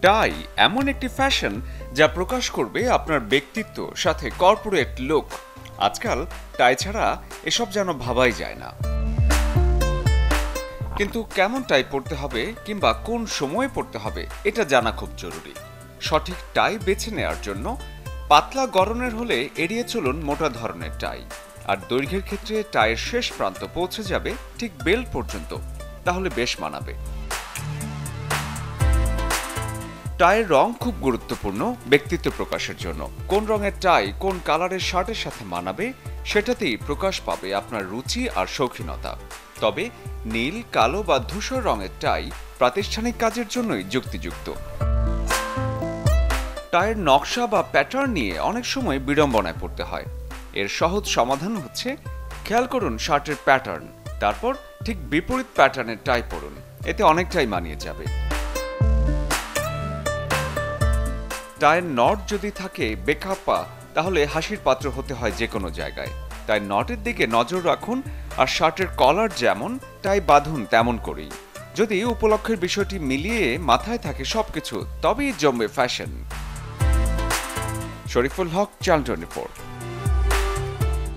টাই এমন একটি ফ্যাশন যা প্রকাশ করবে আপনার ব্যক্তিত্ব সাথে কর্পোরেট লুক। আজকাল টাই ছাড়া এসব যেন ভাবাই যায় না। কিন্তু কেমন টাই পরতে হবে কিংবা কোন সময়ে পরতে হবে এটা জানা খুব জরুরি। সঠিক টাই বেছে নেওয়ার জন্য পাতলা গড়নের হলে এড়িয়ে চলুন মোটা ধরনের টাই। আর দৈর্ঘ্যের ক্ষেত্রে টাইয়ের শেষ প্রান্ত পৌঁছে যাবে ঠিক বেল্ট পর্যন্ত, তাহলে বেশ মানাবে। টাইয়ের রং খুব গুরুত্বপূর্ণ ব্যক্তিত্ব প্রকাশের জন্য। কোন রঙের টাই কোন কালারের শার্টের সাথে মানাবে সেটাতেই প্রকাশ পাবে আপনার রুচি আর শৌখিনতা। তবে নীল, কালো বা ধূসর রঙের টাই প্রাতিষ্ঠানিক কাজের জন্যই যুক্তিযুক্ত। টাইয়ের নকশা বা প্যাটার্ন নিয়ে অনেক সময় বিড়ম্বনায় পড়তে হয়। এর সহজ সমাধান হচ্ছে খেয়াল করুন শার্টের প্যাটার্ন, তারপর ঠিক বিপরীত প্যাটার্নের টাই পরুন, এতে অনেকটাই মানিয়ে যাবে। টাইয়ের নট যদি থাকে বেখাপ্পা, তাহলে হাসির পাত্র হতে হয় যে কোনো জায়গায়। তাই নটের দিকে নজর রাখুন, আর শার্টের কলার যেমন টাই বাঁধুন তেমন করেই। যদি উপলক্ষের বিষয়টি মিলিয়ে মাথায় থাকে সবকিছু, তবেই জমবে ফ্যাশন। শরীফুল হক, চ্যানেল 24।